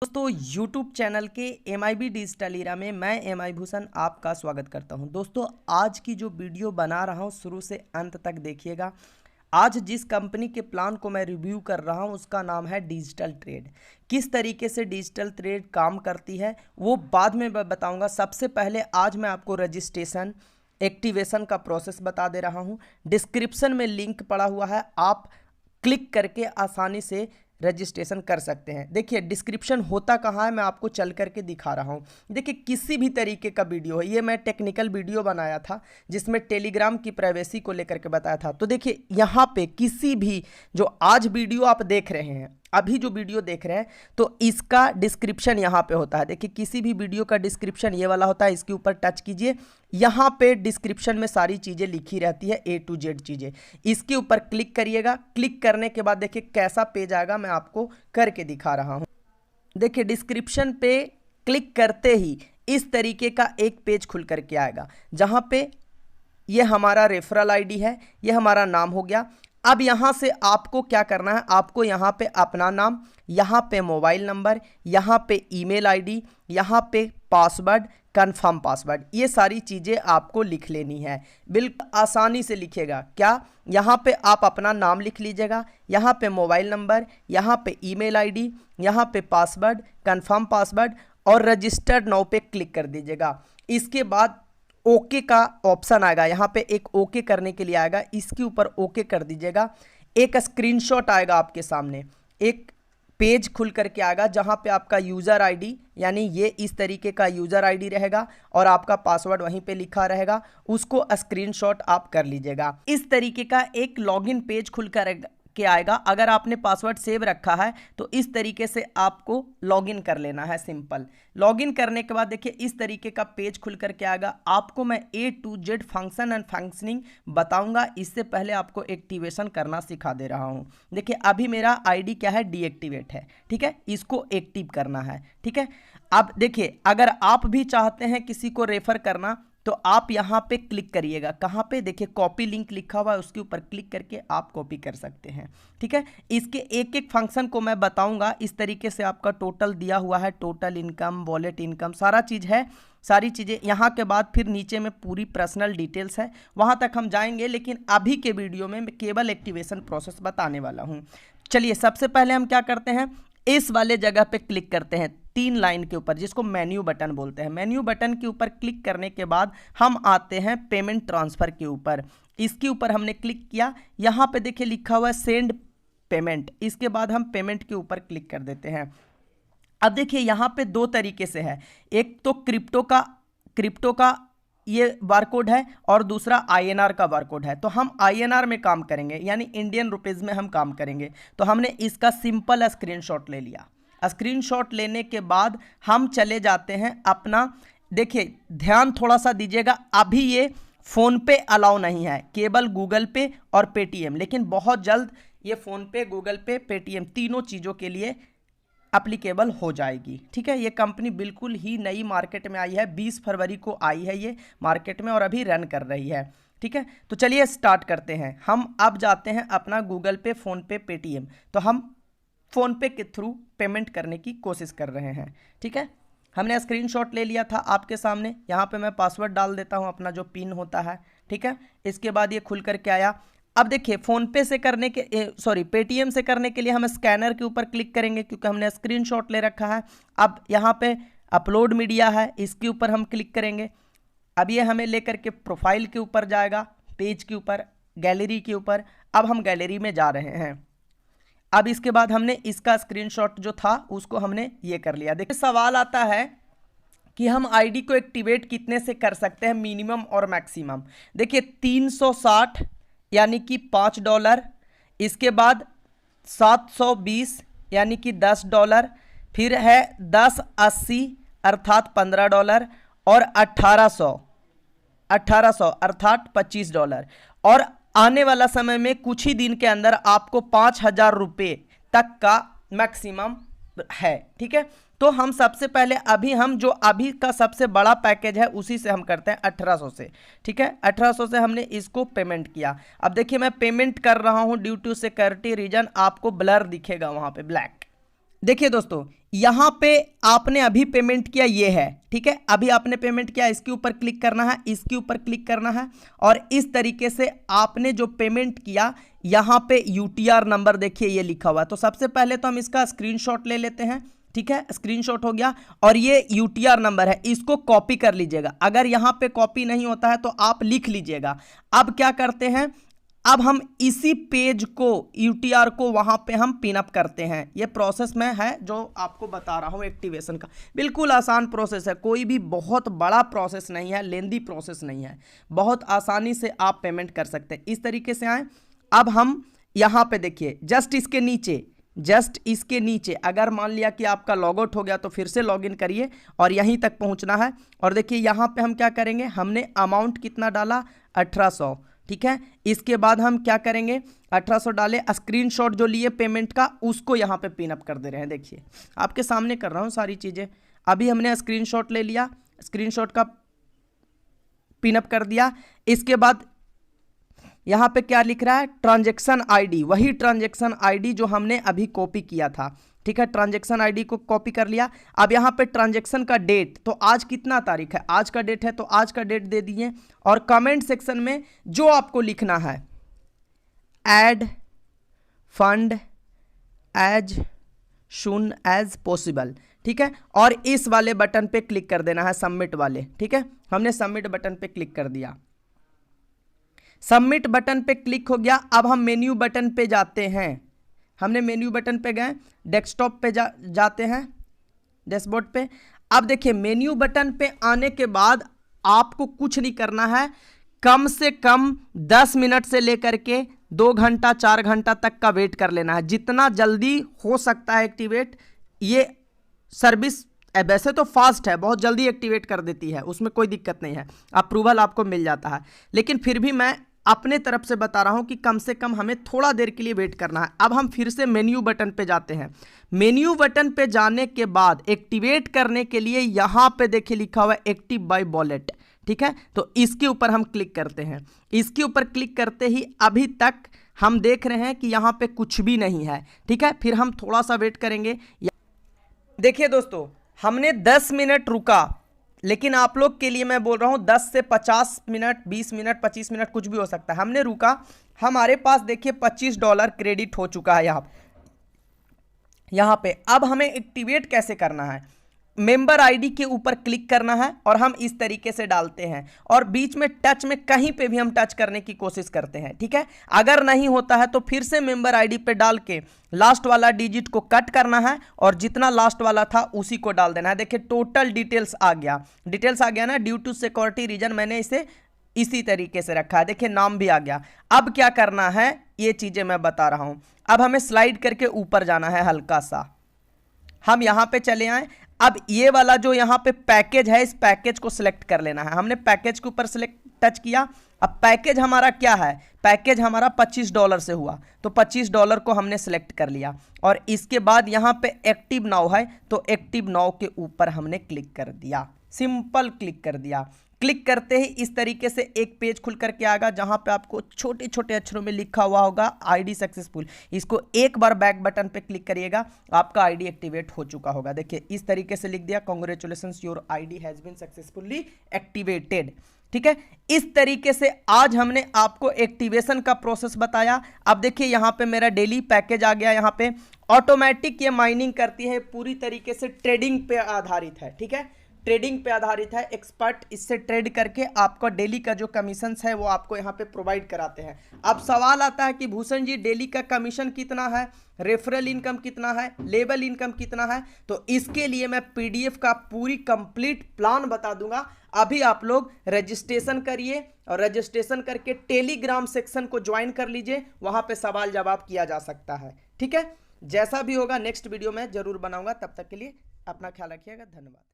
दोस्तों YouTube channel के MIB digital इरा में मैं MI भूषण आपका स्वागत करता हूं। दोस्तों आज की जो वीडियो बना रहा हूं शुरू से अंत तक देखिएगा। आज जिस कंपनी के प्लान को मैं रिव्यू कर रहा हूं उसका नाम है डिजिटल ट्रेड। किस तरीके से डिजिटल ट्रेड काम करती है वो बाद में मैं बताऊंगा। सबसे पहले आज मैं आपको रजिस्ट्रेशन एक्टिवेशन का प्रोसेस बता दे रहा हूं। डिस्क्रिप्शन में लिंक पड़ा हुआ है, आप क्लिक करके आसानी से रजिस्ट्रेशन कर सकते हैं। देखिए डिस्क्रिप्शन होता कहाँ है, मैं आपको चल करके दिखा रहा हूँ। देखिए किसी भी तरीके का वीडियो है, ये मैं टेक्निकल वीडियो बनाया था जिसमें टेलीग्राम की प्राइवेसी को लेकर के बताया था। तो देखिए यहाँ पे किसी भी जो आज वीडियो आप देख रहे हैं, अभी जो वीडियो देख रहे हैं, तो इसका डिस्क्रिप्शन यहाँ पे होता है। देखिए किसी भी वीडियो का डिस्क्रिप्शन ये वाला होता है, इसके ऊपर टच कीजिए, यहाँ पे डिस्क्रिप्शन में सारी चीज़ें लिखी रहती है, A to Z चीज़ें। इसके ऊपर क्लिक करिएगा। क्लिक करने के बाद देखिए कैसा पेज आएगा, मैं आपको करके दिखा रहा हूँ। देखिए डिस्क्रिप्शन पे क्लिक करते ही इस तरीके का एक पेज खुल करके आएगा, जहाँ पे ये हमारा रेफरल आईडी है, ये हमारा नाम हो गया। अब यहाँ से आपको क्या करना है, आपको यहाँ पे अपना नाम, यहाँ पे मोबाइल नंबर, यहाँ पे ईमेल आईडी, यहाँ पे पासवर्ड, कंफर्म पासवर्ड, ये सारी चीज़ें आपको लिख लेनी है। बिल्कुल आसानी से लिखेगा। क्या, यहाँ पे आप अपना नाम लिख लीजिएगा, यहाँ पे मोबाइल नंबर, यहाँ पे ईमेल आईडी, यहाँ पे पासवर्ड, कंफर्म पासवर्ड और रजिस्टर्ड नाउ पे क्लिक कर दीजिएगा। इसके बाद ओके का ऑप्शन आएगा, यहाँ पे एक ओके करने के लिए आएगा, इसके ऊपर ओके कर दीजिएगा। एक स्क्रीनशॉट आएगा आपके सामने, एक पेज खुल करके आएगा जहाँ पे आपका यूज़र आईडी, यानी ये इस तरीके का यूज़र आईडी रहेगा और आपका पासवर्ड वहीं पे लिखा रहेगा, उसको स्क्रीनशॉट आप कर लीजिएगा। इस तरीके का एक लॉगिन पेज खुल कर के आएगा। अगर आपने पासवर्ड सेव रखा है तो इस तरीके से आपको लॉगिन कर लेना है, सिंपल। लॉगिन करने के बाद देखिए इस तरीके का पेज खुल करके आएगा। आपको मैं A to Z function and functioning बताऊंगा, इससे पहले आपको एक्टिवेशन करना सिखा दे रहा हूं। देखिए अभी मेरा आईडी क्या है, डीएक्टिवेट है, ठीक है, इसको एक्टिव करना है, ठीक है। अब देखिए अगर आप भी चाहते हैं किसी को रेफर करना तो आप यहाँ पे क्लिक करिएगा। कहाँ पे, देखिए कॉपी लिंक लिखा हुआ है, उसके ऊपर क्लिक करके आप कॉपी कर सकते हैं, ठीक है। इसके एक एक फंक्शन को मैं बताऊंगा। इस तरीके से आपका टोटल दिया हुआ है, टोटल इनकम, वॉलेट इनकम, सारा चीज़ है, सारी चीज़ें। यहाँ के बाद फिर नीचे में पूरी पर्सनल डिटेल्स है, वहाँ तक हम जाएंगे, लेकिन अभी के वीडियो में मैं केवल एक्टिवेशन प्रोसेस बताने वाला हूँ। चलिए सबसे पहले हम क्या करते हैं, इस वाले जगह पे क्लिक करते हैं, 3 लाइन के ऊपर, जिसको मेन्यू बटन बोलते हैं। मेन्यू बटन के ऊपर क्लिक करने के बाद हम आते हैं पेमेंट ट्रांसफ़र के ऊपर। इसके ऊपर हमने क्लिक किया, यहाँ पे देखिए लिखा हुआ है सेंड पेमेंट। इसके बाद हम पेमेंट के ऊपर क्लिक कर देते हैं। अब देखिए यहाँ पे 2 तरीके से है, एक तो क्रिप्टो का ये बारकोड है और दूसरा INR का बारकोड है। तो हम INR में काम करेंगे, यानी इंडियन रुपीज़ में हम काम करेंगे। तो हमने इसका सिंपल स्क्रीनशॉट ले लिया। स्क्रीनशॉट लेने के बाद हम चले जाते हैं अपना, देखिए ध्यान थोड़ा सा दीजिएगा, अभी ये फ़ोन पे अलाउ नहीं है, केवल गूगल पे और पेटीएम, लेकिन बहुत जल्द ये फ़ोन पे, गूगल पे, पेटीएम तीनों चीज़ों के लिए एप्लीकेबल हो जाएगी, ठीक है। ये कंपनी बिल्कुल ही नई मार्केट में आई है, 20 फरवरी को आई है ये मार्केट में और अभी रन कर रही है, ठीक है। तो चलिए स्टार्ट करते हैं। हम अब जाते हैं अपना गूगल पे, फ़ोन पे, पेटीएम। तो हम फ़ोन पे के थ्रू पेमेंट करने की कोशिश कर रहे हैं, ठीक है। हमने स्क्रीनशॉट ले लिया था आपके सामने, यहाँ पे मैं पासवर्ड डाल देता हूँ अपना, जो पिन होता है, ठीक है। इसके बाद ये खुल करके आया। अब देखिए फ़ोन पे से करने के पेटीएम से करने के लिए हम स्कैनर के ऊपर क्लिक करेंगे, क्योंकि हमने स्क्रीनशॉट ले रखा है। अब यहाँ पे अपलोड मीडिया है, इसके ऊपर हम क्लिक करेंगे। अब ये हमें लेकर के प्रोफाइल के ऊपर जाएगा, पेज के ऊपर, गैलरी के ऊपर। अब हम गैलरी में जा रहे हैं। अब इसके बाद हमने इसका स्क्रीनशॉट जो था उसको हमने ये कर लिया। देखिए सवाल आता है कि हम आईडी को एक्टिवेट कितने से कर सकते हैं, मिनिमम और मैक्सिमम। देखिए 360 यानी कि $5, इसके बाद 720 यानी कि $10, फिर है 1080 अर्थात $15 और 1800 अर्थात $25। और आने वाला समय में कुछ ही दिन के अंदर आपको 5000 रुपये तक का मैक्सिमम है, ठीक है। तो हम सबसे पहले हम जो अभी का सबसे बड़ा पैकेज है उसी से हम करते हैं 1800 से, ठीक है। 1800 से हमने इसको पेमेंट किया। अब देखिए मैं पेमेंट कर रहा हूं, ड्यू टू सिक्योरिटी रीजन आपको ब्लर दिखेगा वहां पे, ब्लैक। देखिए दोस्तों यहां पे आपने अभी पेमेंट किया, ये है, ठीक है, अभी आपने पेमेंट किया, इसके ऊपर क्लिक करना है, इसके ऊपर क्लिक करना है और इस तरीके से आपने जो पेमेंट किया यहां पे यूटीआर नंबर देखिए ये लिखा हुआ है। तो सबसे पहले तो हम इसका स्क्रीनशॉट ले लेते हैं, ठीक है, स्क्रीनशॉट हो गया और ये यूटीआर नंबर है, इसको कॉपी कर लीजिएगा। अगर यहां पे कॉपी नहीं होता है तो आप लिख लीजिएगा। अब क्या करते हैं, अब हम इसी पेज को यूटीआर को वहां पे हम पिन अप करते हैं। ये प्रोसेस में है जो आपको बता रहा हूं एक्टिवेशन का, बिल्कुल आसान प्रोसेस है, कोई भी बहुत बड़ा प्रोसेस नहीं है, लेंदी प्रोसेस नहीं है, बहुत आसानी से आप पेमेंट कर सकते हैं। इस तरीके से आए, अब हम यहां पे देखिए जस्ट इसके नीचे अगर मान लिया कि आपका लॉग आउट हो गया तो फिर से लॉगिन करिए और यहीं तक पहुंचना है। और देखिए यहां पे हम क्या करेंगे, हमने अमाउंट कितना डाला 1800, ठीक है। इसके बाद हम क्या करेंगे, 1800 डाले, स्क्रीनशॉट जो लिए पेमेंट का उसको यहाँ पे पिन अप कर दे रहे हैं। देखिए आपके सामने कर रहा हूँ सारी चीज़ें। अभी हमने स्क्रीनशॉट ले लिया, स्क्रीनशॉट का पिन अप कर दिया। इसके बाद यहाँ पे क्या लिख रहा है, ट्रांजैक्शन आईडी, वही ट्रांजैक्शन आईडी जो हमने अभी कॉपी किया था, ठीक है, ट्रांजैक्शन आईडी को कॉपी कर लिया। अब यहाँ पे ट्रांजैक्शन का डेट, तो आज कितना तारीख है, आज का डेट है तो आज का डेट दे दिए और कमेंट सेक्शन में जो आपको लिखना है add fund as soon as possible, ठीक है, और इस वाले बटन पे क्लिक कर देना है, सबमिट वाले, ठीक है। हमने सबमिट बटन पे क्लिक कर दिया, सबमिट बटन पे क्लिक हो गया। अब हम मेन्यू बटन पे जाते हैं, हमने मेन्यू बटन पे गए, डेस्कटॉप पे जाते हैं, डैशबोर्ड पे। अब देखिए मेन्यू बटन पे आने के बाद आपको कुछ नहीं करना है, कम से कम 10 मिनट से लेकर के 2 घंटा 4 घंटा तक का वेट कर लेना है, जितना जल्दी हो सकता है एक्टिवेट। ये सर्विस वैसे तो फास्ट है, बहुत जल्दी एक्टिवेट कर देती है, उसमें कोई दिक्कत नहीं है, अप्रूवल आपको मिल जाता है, लेकिन फिर भी मैं अपने तरफ से बता रहा हूं कि कम से कम हमें थोड़ा देर के लिए वेट करना है। अब हम फिर से मेन्यू बटन पे जाते हैं, मेन्यू बटन पे जाने के बाद एक्टिवेट करने के लिए यहां पे देखिए लिखा हुआ है एक्टिव बाय वॉलेट, ठीक है, तो इसके ऊपर हम क्लिक करते हैं। इसके ऊपर क्लिक करते ही अभी तक हम देख रहे हैं कि यहां पे कुछ भी नहीं है, ठीक है, फिर हम थोड़ा सा वेट करेंगे। देखिए दोस्तों हमने 10 मिनट रुका, लेकिन आप लोग के लिए मैं बोल रहा हूं 10 से 50 मिनट, 20 मिनट, 25 मिनट कुछ भी हो सकता है। हमने रुका, हमारे पास देखिए $25 क्रेडिट हो चुका है यहाँ पे। अब हमें एक्टिवेट कैसे करना है, मेंबर आईडी के ऊपर क्लिक करना है और हम इस तरीके से डालते हैं और बीच में टच में कहीं पे भी हम टच करने की कोशिश करते हैं, ठीक है। अगर नहीं होता है तो फिर से मेंबर आईडी पे डाल के लास्ट वाला डिजिट को कट करना है और जितना लास्ट वाला था उसी को डाल देना है। देखिए टोटल डिटेल्स आ गया ना, ड्यू टू सिक्योरिटी रीजन मैंने इसे इसी तरीके से रखा है, देखिए नाम भी आ गया। अब क्या करना है ये चीजें मैं बता रहा हूं। अब हमें स्लाइड करके ऊपर जाना है हल्का सा, हम यहां पे चले आए। अब ये वाला जो यहाँ पे पैकेज है, इस पैकेज को सिलेक्ट कर लेना है। हमने पैकेज के ऊपर सिलेक्ट टच किया। अब पैकेज हमारा क्या है, पैकेज हमारा $25 से हुआ, तो $25 को हमने सिलेक्ट कर लिया और इसके बाद यहाँ पे एक्टिव नाउ है तो एक्टिव नाउ के ऊपर हमने क्लिक कर दिया, सिंपल क्लिक कर दिया। क्लिक करते ही इस तरीके से एक पेज खुल करके आएगा जहां पे आपको छोटे छोटे अक्षरों में लिखा हुआ होगा आईडी सक्सेसफुल। इसको एक बार बैक बटन पे क्लिक करिएगा, आपका आईडी एक्टिवेट हो चुका होगा। देखिए इस तरीके से लिख दिया, congratulations your ID has been successfully activated, ठीक है। इस तरीके से आज हमने आपको एक्टिवेशन का प्रोसेस बताया। अब देखिए यहाँ पे मेरा डेली पैकेज आ गया, यहाँ पे ऑटोमेटिक ये माइनिंग करती है, पूरी तरीके से ट्रेडिंग पे आधारित है, ठीक है, ट्रेडिंग पे आधारित है। एक्सपर्ट इससे ट्रेड करके आपका डेली का जो कमीशंस है वो आपको यहाँ पे प्रोवाइड कराते हैं। अब सवाल आता है कि भूषण जी डेली का कमीशन कितना है, रेफरल इनकम कितना है, लेबल इनकम कितना है, तो इसके लिए मैं पीडीएफ का पूरी कंप्लीट प्लान बता दूंगा। अभी आप लोग रजिस्ट्रेशन करिए और रजिस्ट्रेशन करके टेलीग्राम सेक्शन को ज्वाइन कर लीजिए, वहां पे सवाल जवाब किया जा सकता है, ठीक है। जैसा भी होगा नेक्स्ट वीडियो में जरूर बनाऊंगा, तब तक के लिए अपना ख्याल रखिएगा, धन्यवाद।